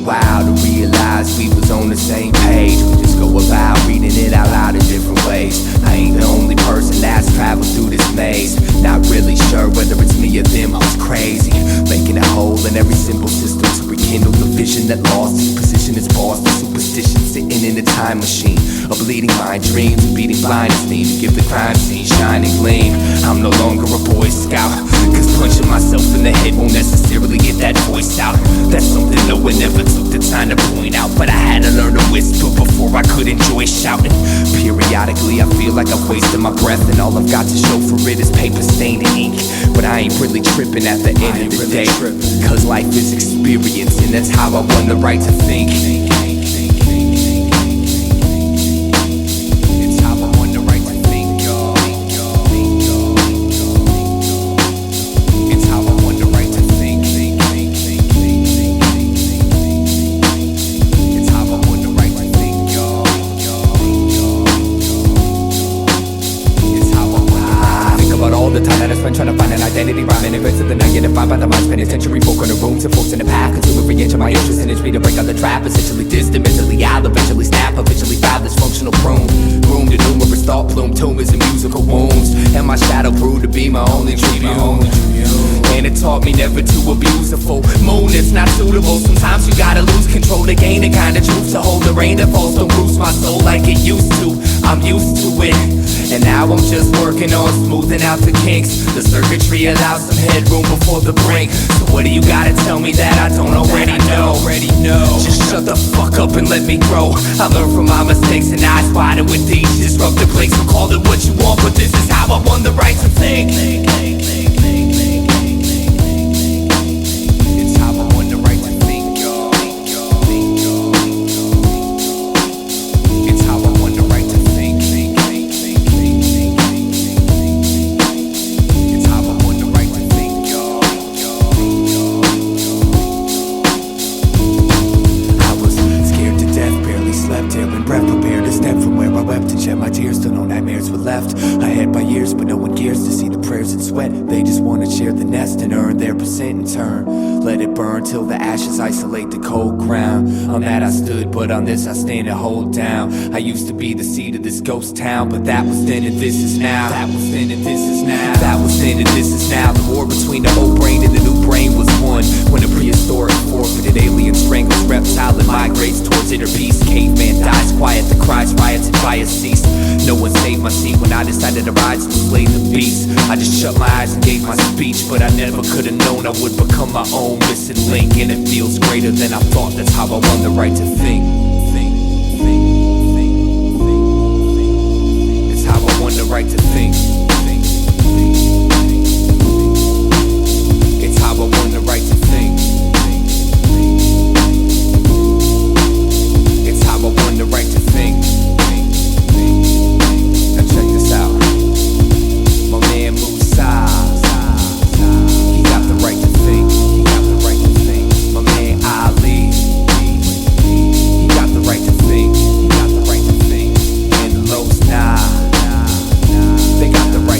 while to realize we was on the same page. We just go about reading it out loud in different ways. I ain't the only person that's traveled through this maze. Not really sure whether it's me or them, I was crazy, making a hole in every simple system to rekindle the vision that lost its position as boss. The superstition sitting in a time machine, a bleeding mind, dreams, a beating blindness need to give the crime scene shining gleam. I'm no longer a Boy Scout, cause punching myself in the head won't necessarily get that voice out. That's something no one ever took the time to point out, but I had to learn to whisper before I could enjoy shouting. Periodically I feel like I've wasted my breath, and all I've got to show for it is paper stained ink. But I ain't really tripping at the end of the day, cause life is experience, and that's how I won the right to think. Trying to find an identity, rhyming events of the night, getting by the mind, spending century folk in the rooms and folks in the pack, consume every inch of my interest in it's me to break out the trap, essentially distant, mentally out, eventually snap, eventually foul this functional prune, groomed in numerous thought plume tumors and musical wounds, and my shadow proved to be my only tribune. And it taught me never to abuse a full moon, it's not suitable. Sometimes you gotta lose control to gain the kind of truth, to hold the rain that falls, don't bruise my soul like it used to. I'm used to it, and now I'm just working on smoothing out the kinks. The circuitry allows some headroom before the brink. So what do you gotta tell me that I don't already know? Just shut the fuck up and let me grow. I learned from my mistakes and I spotted with these disruptive plates. So call it what you want, but this is how I won the right to think. It's how I won the right to think, y'all. It's how I won the right to think. It's how I won the right to think, y'all. I was scared to death, barely slept, air and breath, prepared to step from where I wept and shed my tears till no nightmares were left. I had my years, but no one cares to see the prayers and sweat. They just wanna share the nest and earn their percent in turn. Let it burn till the ashes isolate the cold ground. On that I stood, but on this I stand and hold down. I used to be the seed of this ghost town, but that was then and this is now. That was then and this is now. That was then and this is now. The war between the old brain and the new brain was won when the prehistoric forfeited alien strangles reptile and migrates towards inner peace. Caveman dies quiet, the cries, riots, and fires cease. No one saved my seat when I decided to rise and slay the beast. I just shut my eyes and gave my speech, but I never could have known I would become my own missing link. And it feels greater than I thought, that's how I won the right to think. It's how I won the right to think. It's how I won the right to think. It's how I won the right to think. Now check this out. My man Musa, he got the right to think. He got the right to think. My man Ali, he got the right to think. He got the right to think. And Los Nah, they got the right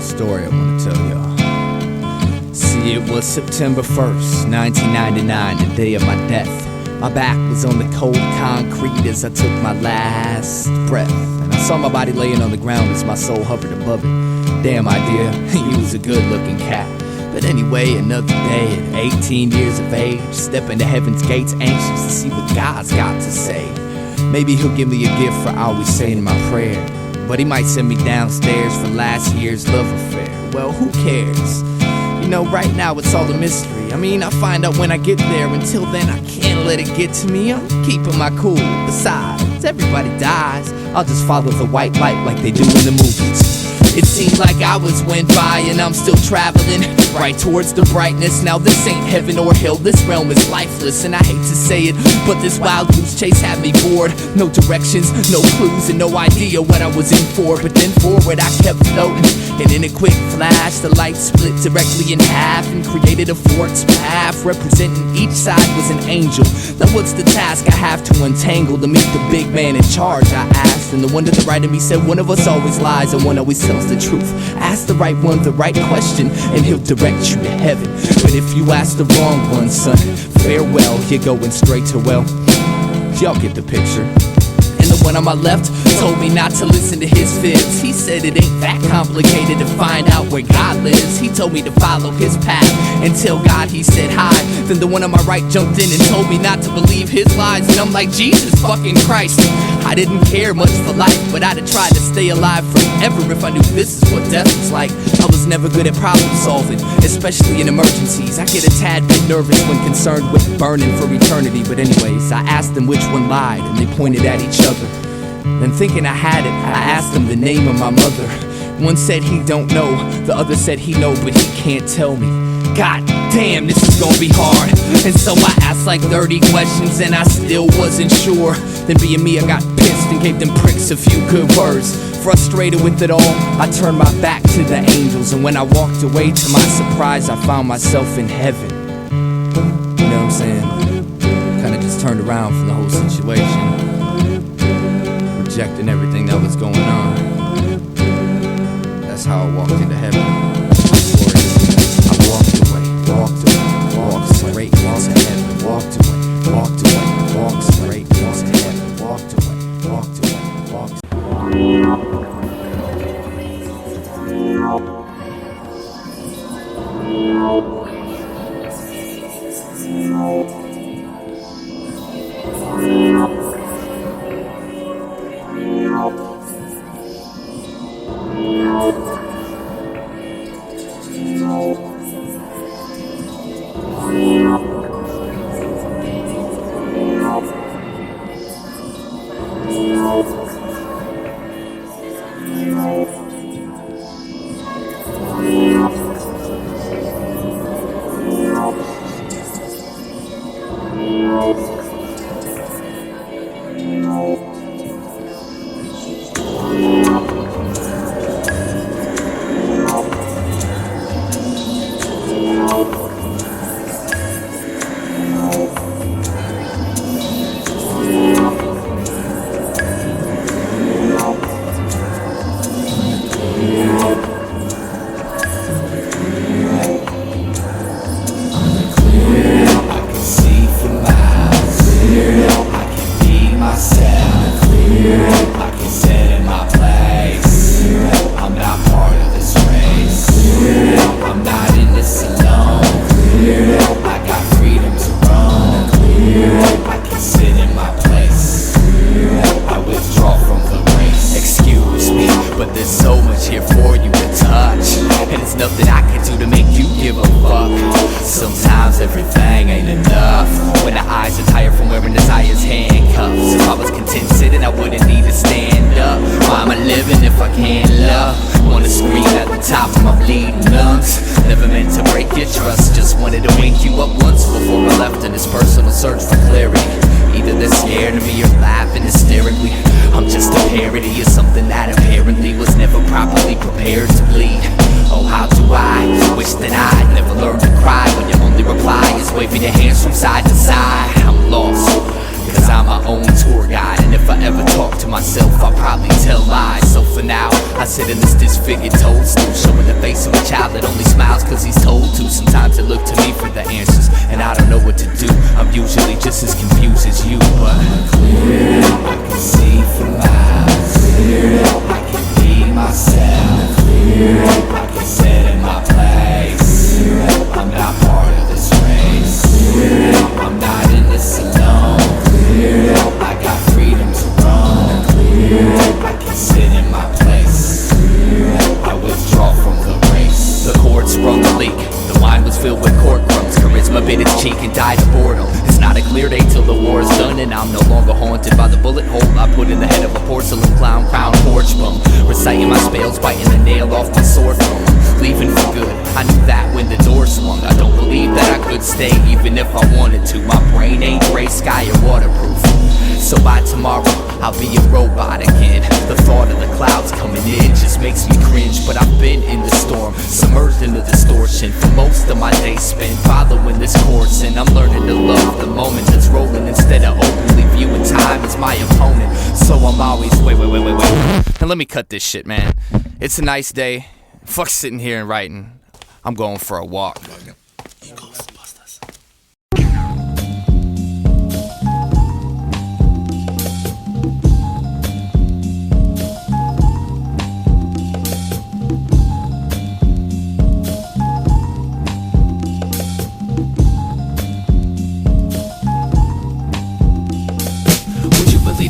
Story I want to tell y'all. See, it was September 1st, 1999, the day of my death. My back was on the cold concrete as I took my last breath, and I saw my body laying on the ground as my soul hovered above it. Damn, Eyedea, he was a good-looking cat. But anyway, another day at 18 years of age, stepping to heaven's gates, anxious to see what God's got to say. Maybe he'll give me a gift for always saying my prayer, but he might send me downstairs for last year's love affair. Well, who cares? You know, right now it's all a mystery. I mean, I'll find out when I get there. Until then, I can't let it get to me. I'm keeping my cool. Besides, everybody dies. I'll just follow the white light like they do in the movies. It seems like hours went by and I'm still traveling right towards the brightness. Now this ain't heaven or hell, this realm is lifeless. And I hate to say it, but this wild goose chase had me bored. No directions, no clues, and no idea what I was in for. But then forward I kept floating, and in a quick flash the light split directly in half and created a forked path. Representing each side was an angel. Now what's the task I have to untangle to meet the big man in charge, I asked. And the one to the right of me said, one of us always lies and one always tells the truth. Ask the right one the right question and he'll direct you to heaven. But if you ask the wrong one, son, farewell, you're going straight to well. Y'all get the picture. And the one on my left told me not to listen to his fibs. He said it ain't that complicated to find out where God lives. He told me to follow his path and tell God he said hi. Then the one on my right jumped in and told me not to believe his lies. And I'm like, Jesus fucking Christ. I didn't care much for life, but I'd have tried to stay alive forever if I knew this is what death was like. I was never good at problem solving, especially in emergencies. I get a tad bit nervous when concerned with burning for eternity. But anyways, I asked them which one lied, and they pointed at each other. Then thinking I had it, I asked them the name of my mother. One said he don't know, the other said he know, but he can't tell me. God damn, this is gonna be hard. And so I asked like 30 questions and I still wasn't sure. Then being me, I got pissed and gave them pricks a few good words. Frustrated with it all, I turned my back to the angels. And when I walked away, to my surprise, I found myself in heaven. You know what I'm saying? Kinda just turned around from the whole situation, rejecting everything that was going on. That's how I walked into heaven. I walked straight into heaven, walked away, walked straight into heaven, walked away, walked living if I can't love. Wanna scream at the top of my bleeding lungs. Never meant to break your trust, just wanted to wake you up once before I left in this personal search for clarity. Either they're scared of me or laughing hysterically. I'm just a parody of something that apparently was never properly prepared to bleed. Oh, how do I wish that I'd never learned to cry when your only reply is waving your hands from side to side. I'm lost, cause I'm my own tour guide, and if I ever talk to myself, I'll probably tell lies. So for now, I sit in this disfigured toadstool, showing the face of a child that only smiles cause he's told to. Sometimes they look to me for the answers, and I don't know what to do. I'm usually just as confused as you, but clear, I can see for miles. Clear, I can be myself. Clear, I can sit in my place. Clear, I'm not part of this race. Clear, I'm not in this alone. Clear, I got freedom to roam. Clear, I can sit in my place. Clear, I withdraw from the race. The chord sprung a leak. The wine was filled with cork crumbs. Charisma bit its cheek and died of boredom. It's not a clear day till the war is done, and I'm no longer haunted by the bullet hole I put in the head of a porcelain clown crown porch bum. Reciting my spells, biting the nail off my sword from him. Leaving for good, I knew that when the door swung. I don't believe that I could stay even if I wanted to. My brain ain't gray sky or waterproof. So by tomorrow, I'll be a robot again. The thought of the clouds coming in just makes me cringe. But I've been in the storm, submerged in the distortion. For most of my days spent following this course, and I'm learning to love the moment that's rolling instead of openly viewing time as my opponent. So I'm always, wait. Now let me cut this shit, man. It's a nice day. Fuck sitting here and writing. I'm going for a walk.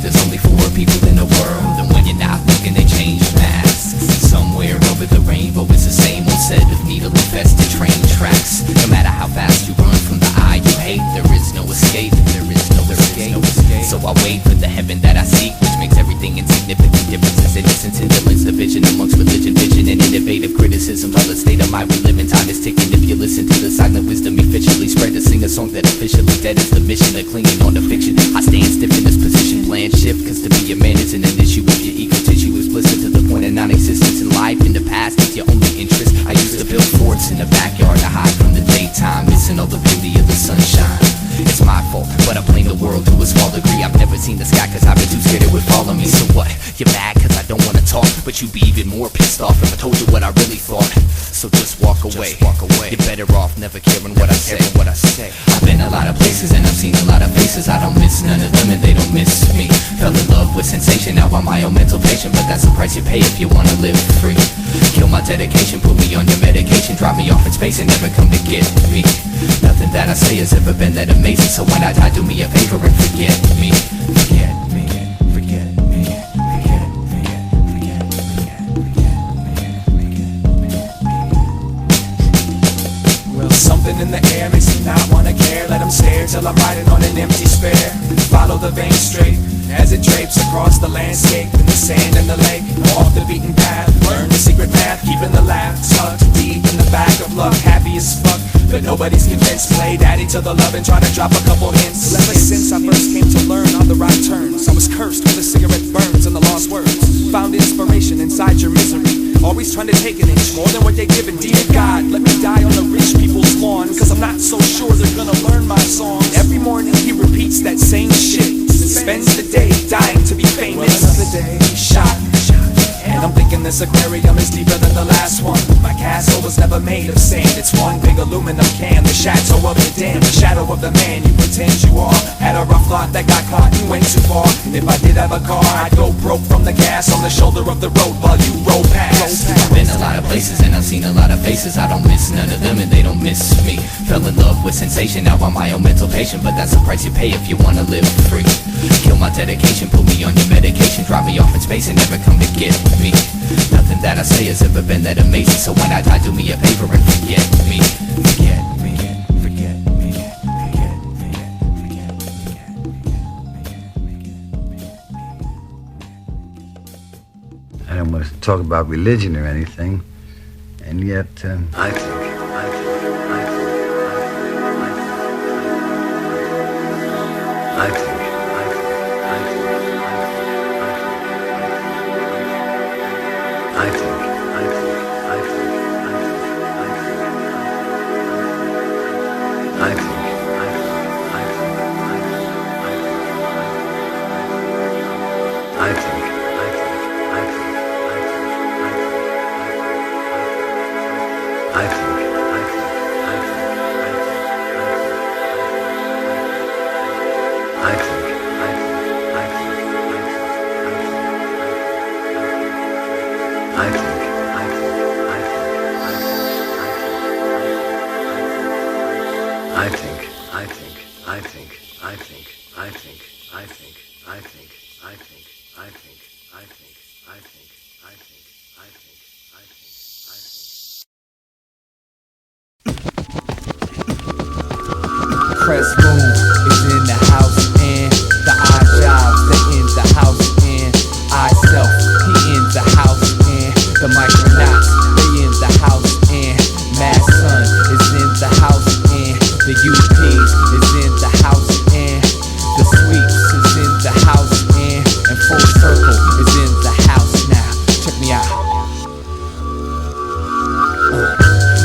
There's only 4 people in the world, and when you're not looking, they change masks. Somewhere over the rainbow, it's the same old set of needle-infested train tracks. No matter how fast you run from the eye you hate, there is no escape. There is no escape. So I wait for the heaven that I seek, which makes everything insignificant. Differences, innocence, indolence, division amongst religion, vision, and innovative criticisms. All the state of mind we live in, time is ticking. If you listen to the silent wisdom efficiently spread, to sing a song that officially dead is the mission of clinging on to fiction. I stand stiff in this position, plan shift, cause to be a man isn't an issue if your ego tissue is blistered to the point of non-existence. In life, in the past, it's your only interest. I used to build forts in the backyard to hide from the daytime, missing all the beauty of the sunshine. It's my fault, but I blame the world to a small degree. I've never seen the sky cause I've been too scared it would fall on me. So what? You're mad cause I don't wanna talk, but you'd be even more pissed off if I told you what I really thought. So just walk away. You're better off never caring what I say. I've been a lot of places and I've seen a lot of faces. I don't miss none of them and they don't miss me. Fell in love with sensation, now I'm my own mental patient, but that's the price you pay if you wanna live free. Kill my dedication, put me on your medication, drop me off in space and never come to get me. Nothing that I say has ever been that amazing, so why not do me a favor and forget me. Forget me, forget me, forget me, forget me, forget me. Well, something in the air makes me not wanna care. Let them stare till I'm riding on an empty spare. Follow the vein straight as it drapes across the landscape, in the sand and the lake, off the beaten path. Learn the secret math, keeping the laugh tucked deep in the back of luck. Happy as fuck, but nobody's convinced. Play daddy to the love and try to drop a couple hints. Ever since I first came to learn on the right turns, I was cursed with the cigarette burns and the lost words. Found inspiration inside your misery, always trying to take an inch more than what they're giving. Dear God, let me die on the rich people's lawn, cause I'm not so sure they're gonna learn my songs. Every morning he repeats that same shit, and spends the day dying to be famous. Well, another day shot, and I'm thinking this aquarium is deeper than the last one. My castle was never made of sand, it's one big aluminum can. The chateau of the dam, the shadow of the man you pretend you are. Had a rough lot that got caught and went too far. And if I did have a car, I'd go broke from the gas on the shoulder of the road while you roll past. I've been a lot of places and I've seen a lot of faces. I don't miss none of them and they don't miss me. Fell in love with sensation, now I'm my own mental patient, but that's the price you pay if you wanna live free. Kill my dedication, put me on your medication, drop me off in space and never come to get me. Nothing that I say has ever been that amazing, so why not do me a favor and forget me. Forget me, forget me, forget me, forget me. I don't want to talk about religion or anything, and yet I think Crest Moon is in the house, and the eye job, they in the house, and I self, he in the house, and the micronauts, they in the house, and Mad Sun is in the house, and the UPs is in the house, and the Sweeps is in the house, and Full Circle is in the house now. Check me out.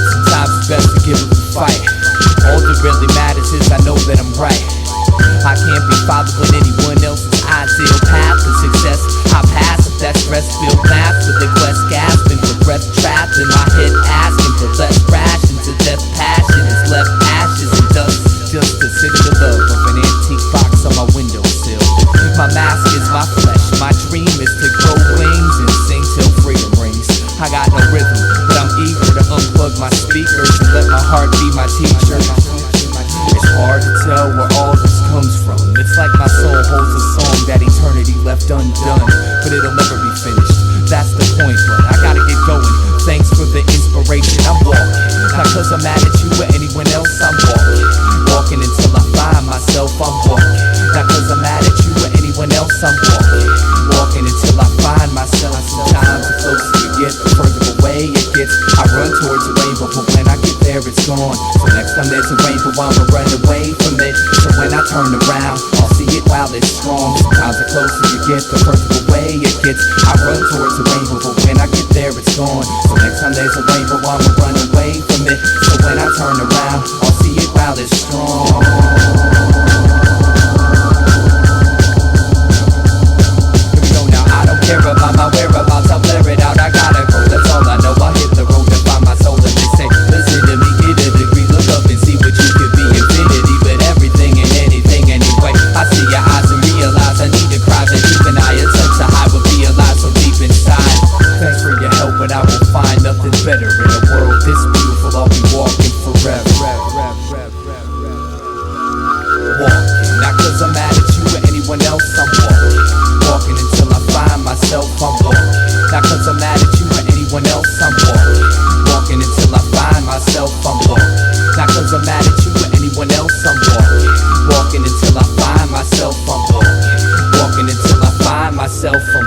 Sometimes it's best to give up the fight. All that really matters is I know that I'm right. I can't be following anyone else's ideal path to success. I pass if that stress-filled math with the quest gasping for breath trapped in my head, asking for less rations of death. Passion is left ashes and dust, just to sit in the love of an antique box on my windowsill. My mask is my flesh. My dream is to grow wings and sing till freedom rings. I got no rhythm, but I'm eager to unplug my speakers and let my heart be my teacher. It's hard to tell where all this comes from. It's like my soul holds a song that eternity left undone, but it'll never be finished. That's the point, but I gotta get going. Thanks for the inspiration. I'm walking, not cause I'm mad at you or anyone else. I'm walking, walking until I find myself. I'm walking, not cause I'm mad at you or anyone else. I'm walking, walking until I find myself. Sometimes the closer you get, the further away it gets. I run towards the rainbow, but when I get there it's gone. So next time there's a rainbow, I'ma run away from it. So when I turn around, I'll see it while it's strong. Sometimes the closer you get, the further away it gets. I run towards the rainbow, but when I get there it's gone. So next time there's a rainbow, I'ma run away from it. So when I turn around, I'll see it while it's strong. Care about my whereabouts, I'll blur it out, I gotta go, that's all I know. I'll hit the road to find my soul and they say, listen to me, get a degree, look up and see what you could be. Infinity, but everything and anything anyway. I see your eyes and realize I need to cry, that deep an eye, a sense of high will be alive so deep inside. Thanks for your help, but I will find nothing better in a world this beautiful. I'll be walking forever. Walking, not cause I'm mad at you or anyone else. I'm walking, walking until I find myself. I'm walking, not cause I'm mad at you or anyone else. I'm walking, walking until I find myself. I'm walking, not cause I'm mad at you or anyone else. I'm walking, walking until I find myself. I'm walking, walking until I find myself. I'm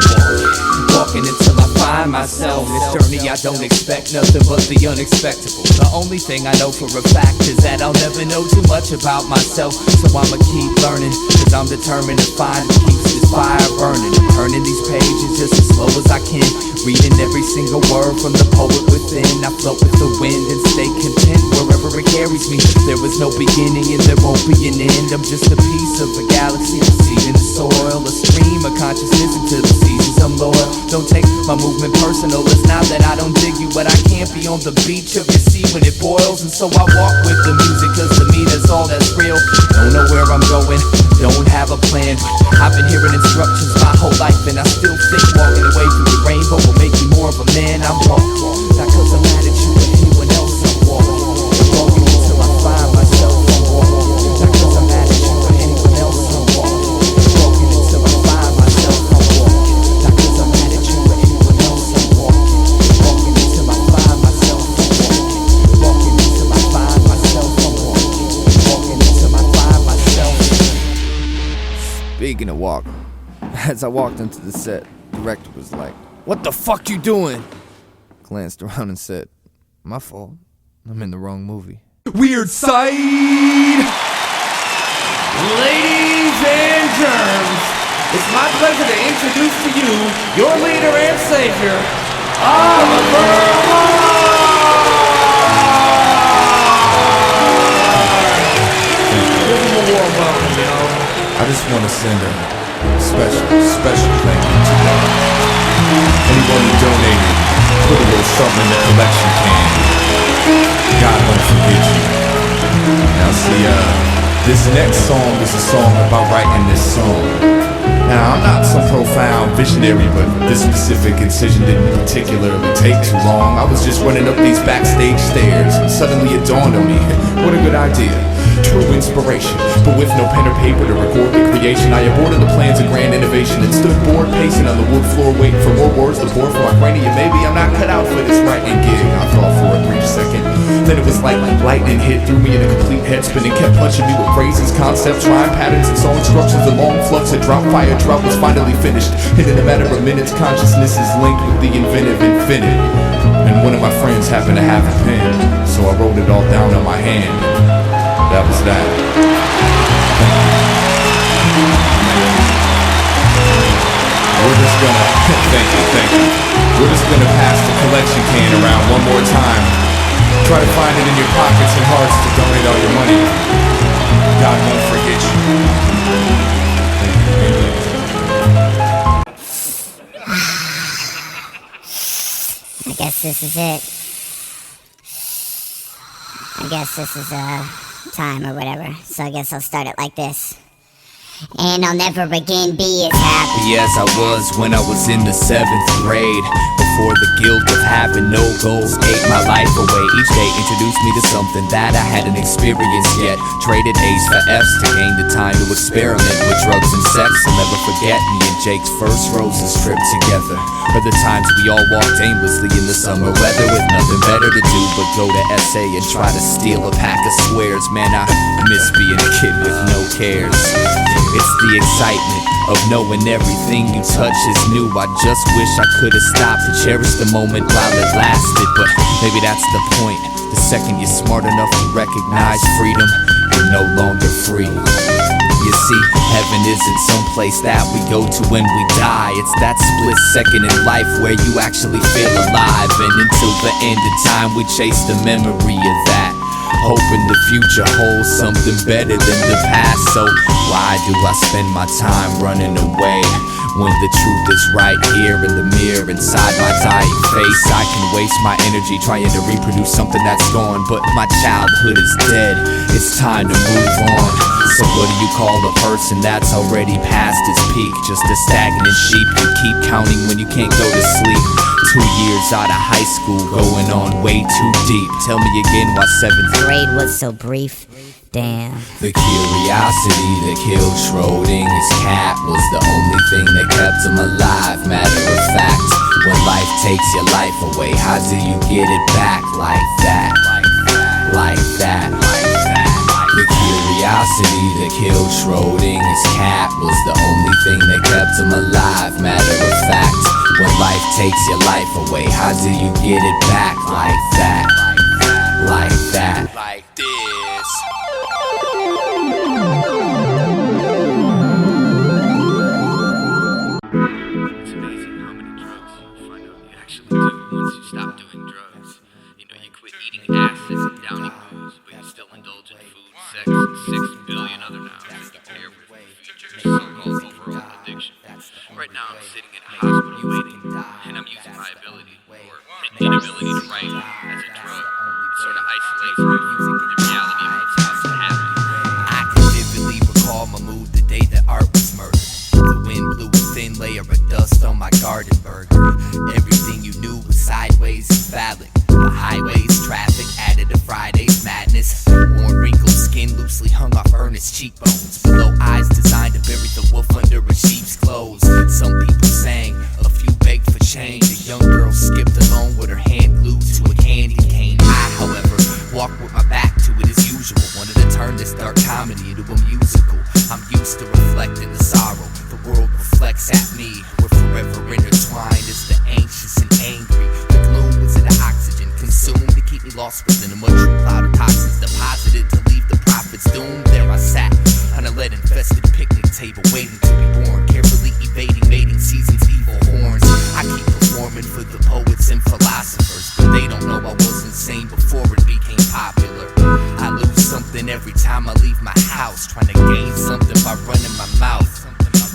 walking until I find myself. This journey I don't expect nothing but the unexpected. The only thing I know for a fact is that I'll never know too much about myself. So I'ma keep learning, cause I'm determined to find what keeps this fire burning. I'm turning these pages just as slow as I can, reading every single word from the poet within. I float with the wind and stay content wherever it carries me. There was no beginning and there won't be an end. I'm just a piece of a galaxy, a seed in the soil, a stream of consciousness into the seasons. I'm loyal, don't take my movement personal. It's not that I don't dig you, but I can't be on the beach of your sea when it boils. And so I walk with the music, cause to me that's all that's real. Don't know where I'm going, don't have a plan, but I've been hearing instructions my whole life, and I still think walking away from the rainbow will make me more of a man. I'm walking, not cause I'm mad at you or anyone else. I'm walking, walking until I find myself. I'm walking, not cause I'm mad at you or anyone else. I'm walking, walking until I find myself. I'm walking, not cause I'm mad at you or anyone else. I'm walking, walking until I find myself. I'm walking, walking until I find myself. I'm walking, walking until I find myself. Speaking of walking, as I walked into the set, the director was like, What the fuck you doing? Glanced around and said, my fault. I'm in the wrong movie. Weird Side! Ladies and germs, it's my pleasure to introduce to you your leader and savior, Oliver. Give him a warm welcome, y'all. I just want to send a special thank you to anyone who donated, put a little something in the collection can. God won't forget you. Now see, this next song is a song about writing this song. Now, I'm not some profound visionary, but this specific incision didn't particularly take too long. I was just running up these backstage stairs, and suddenly it dawned on me, what a good idea. True inspiration, but with no pen or paper to record the creation, I aborted the plans of grand innovation and stood bored pacing on the wood floor waiting for more words to bore for my cranium. Maybe I'm not cut out for this writing gig, I thought for a brief second. Then it was like lightning hit, threw me in a complete head spin and kept punching me with phrases, concepts, rhyme patterns, and song structures. The long flux of drop fire drought was finally finished, and in a matter of minutes, consciousness is linked with the inventive infinite. And one of my friends happened to have a pen, so I wrote it all down on my hand. That was that. We're just gonna, thank you. We're just gonna pass the collection can around one more time. Try to find it in your pockets and hearts to donate all your money. God won't forget you. I guess this is it. I guess this is time or whatever. So I guess I'll start it like this. And I'll never again be as happy as I was when I was in the 7th grade. Before the guilt of having no goals ate my life away. Each day introduced me to something that I hadn't experienced yet. Traded A's for F's to gain the time to experiment with drugs and sex. I'll never forget me and Jake's first roses trip together. Or the times we all walked aimlessly in the summer weather with nothing better to do but go to SA and try to steal a pack of squares. Man, I miss being a kid with no cares. It's the excitement of knowing everything you touch is new. I just wish I could've stopped to cherish the moment while it lasted. But maybe that's the point. The second you're smart enough to recognize freedom, you're no longer free. You see, heaven isn't someplace that we go to when we die. It's that split second in life where you actually feel alive. And until the end of time we chase the memory of that, hoping the future holds something better than the past. So why do I spend my time running away when the truth is right here in the mirror inside my dying face? I can waste my energy trying to reproduce something that's gone, but my childhood is dead. It's time to move on. So what do you call a person that's already past his peak? Just a stagnant sheep you keep counting when you can't go to sleep. 2 years out of high school, going on way too deep. Tell me again why 7th grade was so brief. Damn. The curiosity that killed Schrodinger's cat was the only thing that kept him alive. Matter of fact, when life takes your life away, how do you get it back like that? Like that. The curiosity that killed Schrodinger's cat was the only thing that kept him alive. Matter of fact, when life takes your life away, how do you get it back like that? Like that. Like this. It's amazing how many drugs you find out you actually do once you stop doing drugs. You know, you quit eating acids and downing booze, but you still indulge in food, sex, and 6 billion other nouns that compare with your so-called overall addiction. Right now I'm sitting in a hospital waiting, and I'm using my ability, or inability to write as a drug. It sort of isolates me from the reality of what's about to happen. I can vividly recall my mood the day that art was murdered. The wind blew a thin layer of dust on my garden burger. Everything you knew was sideways and phallic. The highways, traffic added to Friday's madness. Worn, wrinkled skin loosely hung off earnest cheekbones. Below eyes designed to bury the wolf under a sheep's clothes. Some people sang, a few begged for change. A young girl skipped along with her hand glued to a candy cane. I, however, walked with my back to it as usual. Wanted to turn this dark comedy into a musical. I'm used to reflecting the sorrow. The world reflects at me. We're forever intertwined as the angels lost within a mushroom cloud of toxins deposited to leave the prophets doomed. There I sat on a lead-infested picnic table, waiting to be born, carefully evading mating season's evil horns. I keep performing for the poets and philosophers, but they don't know I was insane before it became popular. I lose something every time I leave my house, trying to gain something by running my mouth.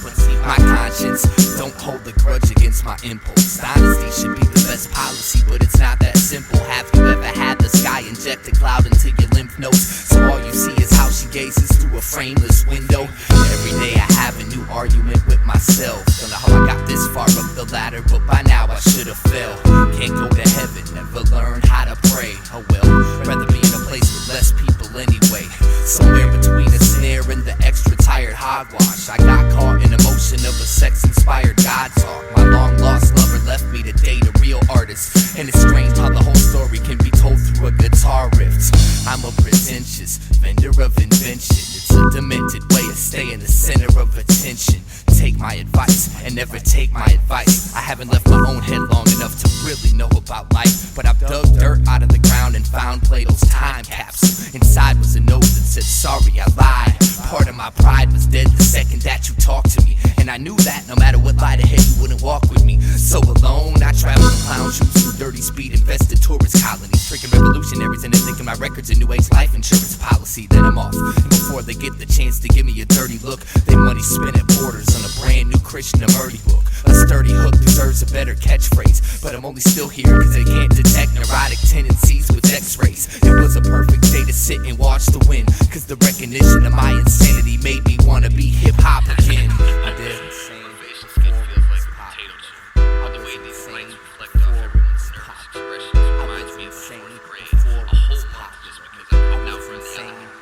But see, my conscience don't hold a grudge against my impulse. Honesty should be the best policy, but it's not that simple. Have you ever had the sky inject a cloud into your lymph nodes, so all you see is how she gazes through a frameless window? Every day I have a new argument with myself. Don't know how I got this far up the ladder, but by now I should have fell. Can't go to heaven, never learned how to pray. Oh well, rather be in a place with less people anyway. Somewhere between a snare and the extra tired hogwash, I got caught in emotion of a sex-inspired God talk. My long-lost lover left me to date a real artist, and it's strange how the whole story can be told through a guitar riff. I'm a pretentious vendor of invention. It's a demented way of staying the center of attention. Take my advice and never take my advice. I haven't left my own head long enough to really know about life, but I've dug dirt out of the ground and found Plato's time capsule. Inside was a note that said, sorry, I lied. Part of my pride was dead the second that you talked to me, and I knew that no matter what lied ahead, you wouldn't walk with me. So alone, I traveled in clown shoes through dirty speed infested tourist colonies, tricking revolutionaries into thinking my record's a new age life insurance policy. Then I'm off, and before they get the chance to give me a dirty look, they money spin at Borders on a brand new Krishnamurti book. A sturdy hook deserves a better catchphrase, but I'm only still here because they can't detect neurotic tendencies with x-rays. It was a perfect day to sit and watch the wind, cause the recognition of my insanity made me wanna be hip-hop again. I did. Motivation's skin feels like a potato chip. All the way these lights reflect off everyone's nervous expressions reminds me of the fourth grade. A whole month just because I couldn't outrun the element.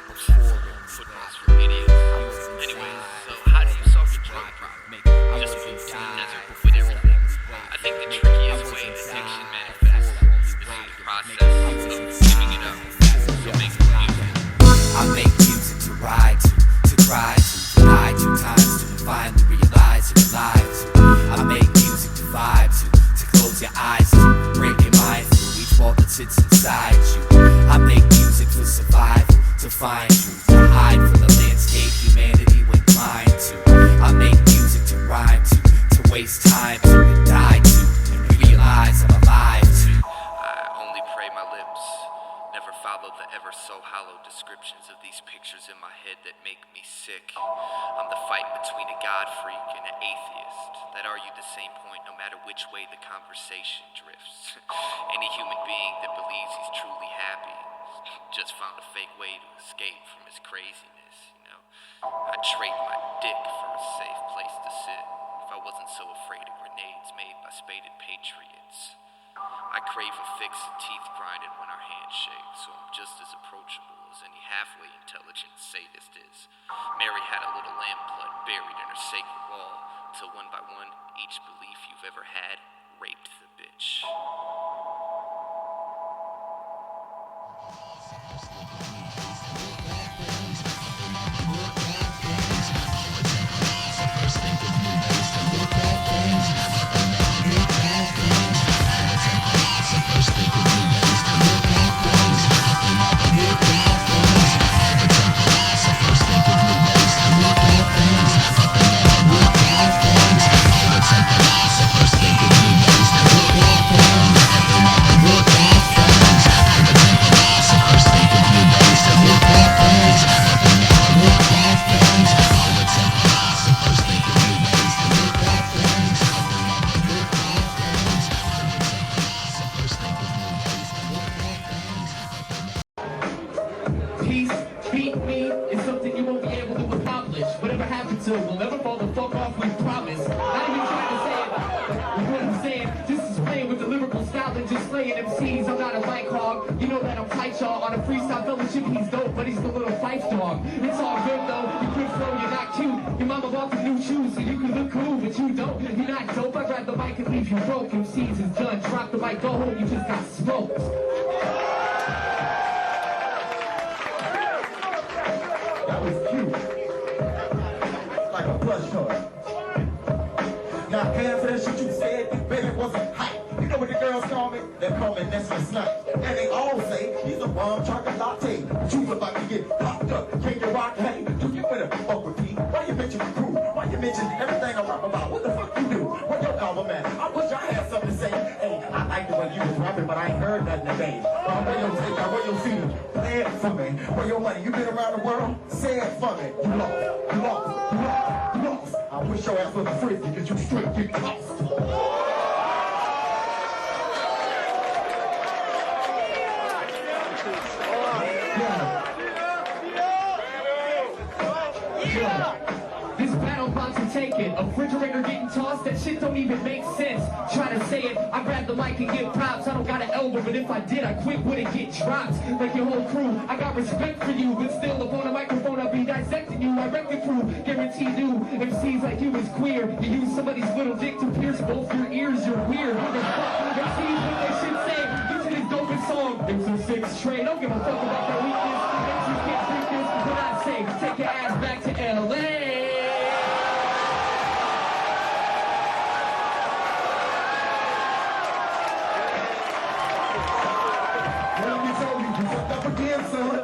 Football's for idiots. Anyway, so how do you solve the drug problem? Just food in the desert, but with everything. I think the trickiest way addiction manifests is through the process of giving it up. So make music. I make music to ride to cry to die 2 times to finally realize you're alive to. I make music to vibe to close your eyes to, break your mind through each wall that sits inside you. I make music for survival, to find truth, to hide from the landscape humanity went blind to. I make music to rhyme to waste time to die to, and realize I'm alive to. I only pray my lips never follow the ever so hollow descriptions of these pictures in my head that make me sick. I'm the fight between a God freak and an atheist that argue the same point no matter which way the conversation drifts. Any human being that believes he's truly happy just found a fake way to escape from his craziness, you know. I'd trade my dick for a safe place to sit if I wasn't so afraid of grenades made by spaded patriots. I crave a fix of teeth grinding when our hands shake, so I'm just as approachable as any halfway intelligent sadist is. Mary had a little lamb blood buried in her sacred wall, till one by one, each belief you've ever had raped the bitch. Peace, beat me, is something you won't be able to accomplish. Whatever happened to, we'll never fall the fuck off, we promise. Not even trying to say it, but what I'm saying, just is playing with the lyrical style and just slaying MCs. I'm not a mic hog, you know that I'm tight, y'all. On a freestyle fellowship, he's dope, but he's the little fife dog. It's all good though, you quit flow, you're not cute. Your mama bought the new shoes, so you can look cool, but you don't. You're not dope, I grab the mic and leave you broke. MCs is done, drop the mic, go home, you just got smoked. That was cute. Like a plush toy. Got paying for that shit you said, this baby wasn't hype. You know what the girls call me? The they call me Nestle Snipe. And they all say he's a bomb chocolate latte. But you about to get popped up. Can you rock, hey? Do you better fuck with me? Why you mention the crew? Why you mention everything I rap about? What the fuck you do? Where your album at? I wish I had something to say. Hey, I like the way you was rapping, but I ain't heard nothing today. Where your take out? Where your feet? Play it for me. Where your money? You been around the world? Say it for me. You lost. You lost. You lost. You lost. I wish your ass was a frisbee, because you straight get tossed. This battle about to take it. A refrigerator getting tossed, that shit don't even make sense. Try to say it, I grab the mic and give props. I don't got an elbow, but if I did, I quit wouldn't get dropped. Like your whole crew, I got respect for you, but still up on a microphone I'll be dissecting you. I wreck the crew, guarantee you. MCs like you is queer. You use somebody's little dick to pierce both your ears, you're weird. MCs what they should say, this is his dopest song. It's a 6 train, don't give a fuck about their weakness. MCs can't treat this, what I say, take your ass back to LA.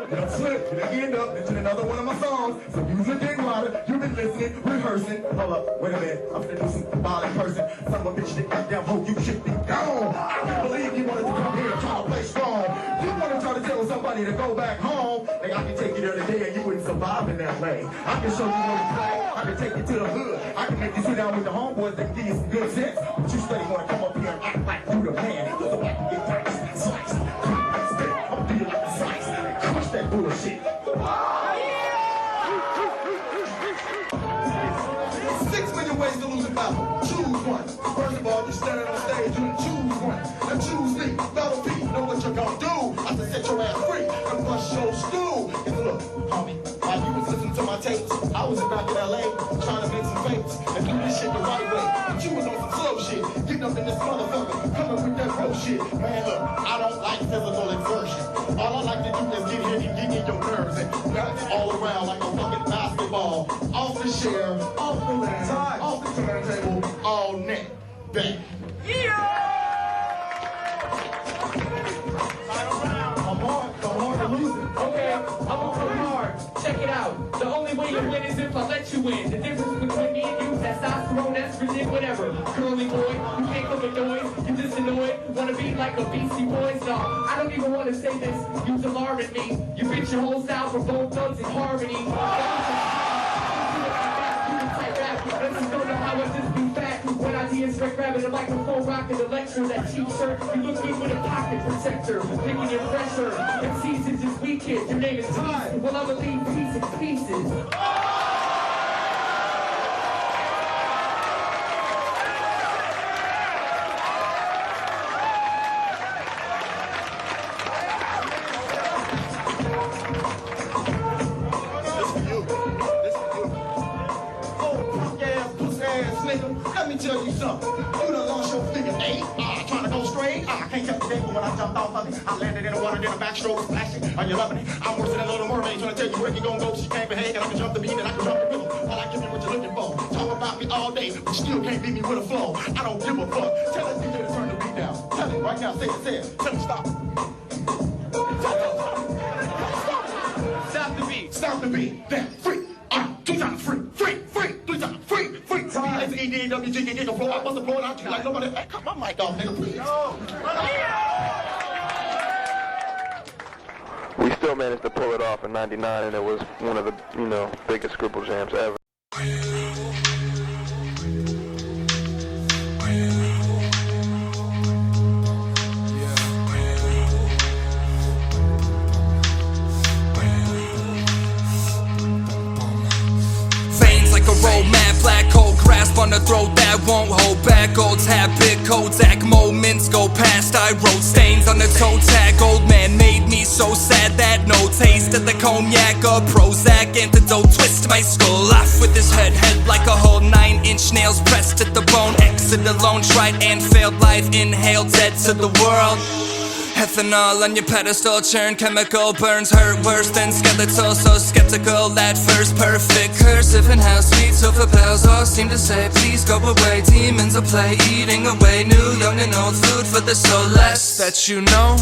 Don't slip, you end up into another one of my songs. So use a dick rider, you've been listening, rehearsing. Hold up, wait a minute, I'm finna do some violent person. Son of a bitch, that goddamn hope you should be gone. I can't believe you wanted to come here and try to play strong. You wanna try to tell somebody to go back home. Like I can take you there today and you wouldn't survive in that way. I can show you where to play, I can take you to the hood. I can make you sit down with the homeboys that can give you some good sense. But you steady wanna come up here and act like you the man. You're the one to get diced, sliced, spit, I'm do you like a slice. Crush that bullshit. 6 million ways to lose a battle. Choose one. First of all, you standing on stage, you choose one. And choose me. Battle P, know what you're gonna do. I can set your ass free and flush your stool. And look, homie, while you was listening to my tapes, I was back in LA trying to make some fakes and do this shit the right way. But you was on some slow shit, getting up in this motherfucker, coming with that bullshit. Man, look, I don't like physical exertion. All I like to do is get here and get in your nerves and bounce all around like a fucking basketball. Off the chair, off the land, off the turntable, all net, back. Yeah! I'm hard to lose it. Okay, I'm gonna go hard. Check it out. The only way you win is if I let you win. The difference between me and you, testosterone, estrogen, whatever. Curly boy, you can't come with noise. You just annoyed. Wanna be like a Beastie Boys? No, I don't even wanna say this. You's alarming me. You bitch your whole style for both thugs in harmony. Let's just don't know how I just be fat. When I see a straight rabbit, a microphone rocking the lecture, that cheap shirt, you look good with a pocket protector, picking your pressure. MCs is just weekend, your name is Peace. Well, I'ma leave peace in pieces. Let me tell you something. You done lost your figure 8. Trying to go straight. I can't tell the day, but when I jumped off of it, I landed in the water, then a backstroke splashing. Are you loving it? I'm worse than a little mermaid. Trying to tell you where you gonna go. She can't behave, and I can jump the beat, and I can jump the rhythm. All I give you what you're looking for. Talk about me all day, but still can't beat me with a flow. I don't give a fuck. Tell that DJ to turn the beat down. Tell it right now. Say it. Tell him stop. Stop the beat. Stop the beat. Then free. 2 times free. 3 times free. It's E.d.e.a, get the floor. I must have blown out you like nobody. Hey, cut my mic off, nigga, please. We still managed to pull it off in '99, and it was one of the, biggest Scribble jams ever. Mad black hole grasp on the throat that won't hold back. Old's habit, Kodak moments go past. I wrote stains on the toe tag. Old man made me so sad that no taste of the cognac or Prozac antidote twist my skull off with his head like a whole 9-inch nails pressed at the bone. Exit alone, tried and failed life, inhaled dead to the world. Ethanol on your pedestal, churn chemical burns, hurt worse than skeletal. So skeptical at first, perfect cursive and how sweet sulfur bells all seem to say, please go away. Demons will play, eating away new, young and old food for the soul. Less that you know,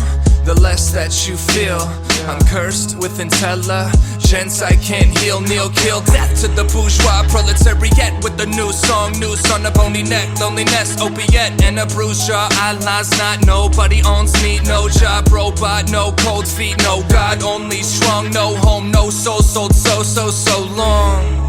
the less that you feel. I'm cursed with intelligence I can't heal. Kneel, kill, death to the bourgeois proletariat with a new song, noose on a bony neck, loneliness, opiate, and a bruised jaw. Allah's not, nobody owns me, no job, robot, no cold feet, no God, only strong, no home, no soul, sold so long.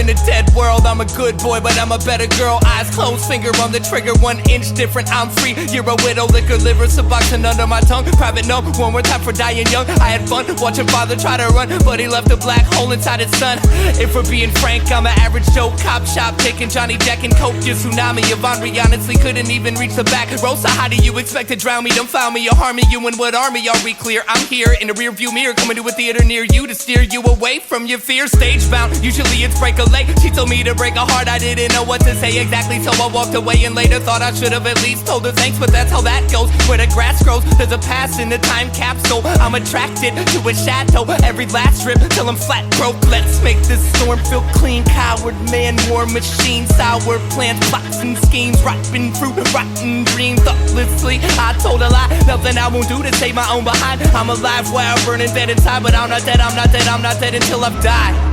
In a dead world, I'm a good boy, but I'm a better girl. Eyes closed, finger on the trigger, 1 inch different, I'm free. You're a widow, liquor, liver, suboxone under my tongue. Private note, one more time for dying young. I had fun watching father try to run, but he left a black hole inside his son. If we're being frank, I'm an average Joe, cop shop, taking Johnny Jack and Coke. Your tsunami of Henri honestly couldn't even reach the back row. So how do you expect to drown me? Don't foul me or harm me. You and what army are we clear? I'm here in a rear view mirror, coming to a theater near you to steer you away from your fear. Stage bound, usually it's break a leg. She told me to break a heart, I didn't know what to say exactly, so I walked away and later thought I should have at least told her thanks. But that's how that goes, where the grass grows, there's a past in the time capsule. I'm attracted to a chateau, every last strip till I'm flat broke. Let's make this storm feel clean. Coward man, war machine, sour plans, plots and schemes, rotten fruit, rotten dreams. Thoughtlessly, I told a lie, nothing I won't do to save my own behind. I'm alive while burning dead inside, but I'm not dead, I'm not dead, I'm not dead until I've died.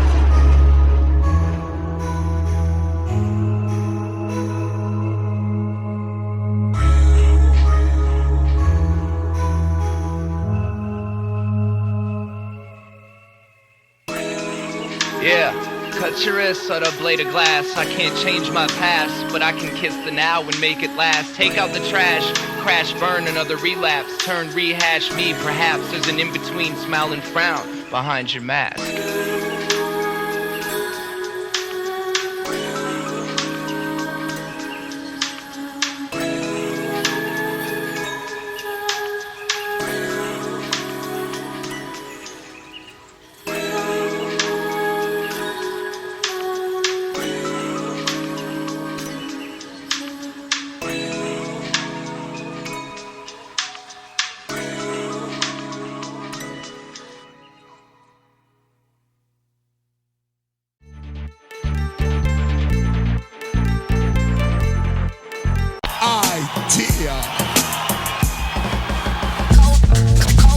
Yeah, cut your wrist on a blade of glass. I can't change my past, but I can kiss the now and make it last. Take out the trash, crash, burn, another relapse. Turn, rehash me, perhaps there's an in-between smile and frown behind your mask.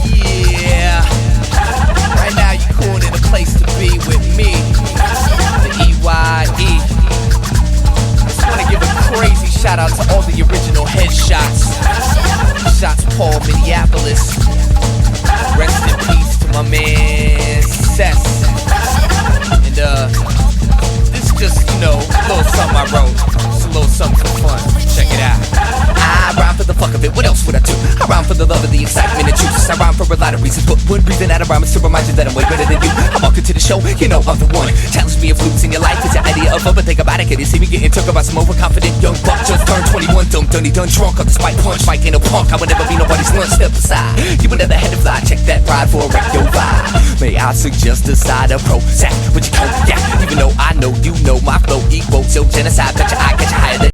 Yeah, right now you calling it a place to be with me, the EYE. Just wanna give a crazy shout out to all the original headshots. Shots Paul, Minneapolis. Rest in peace to my man Cess. And this just, you know, a little something I wrote. It's a little something for fun. Check it out. I rhyme for the fuck of it, what else would I do? I rhyme for the love of the excitement and juice. I rhyme for a lot of reasons, but one reason that I rhyme is to remind you that I'm way better than you. I walk into the show, you know I'm the one. Challenge me if loops in your life is your idea of love, but think about it, can you see me getting took about some overconfident young buck? Just turned 21, dumb, dunny, done drunk on the spike punch. Mike ain't a punk, I would never be nobody's lunch. Step aside, you would never had to fly. Check that ride for a wreck your vibe. May I suggest a side of Prozac with your cognac? Even though I know you know my flow equals your genocide, bet your eye catch you higher than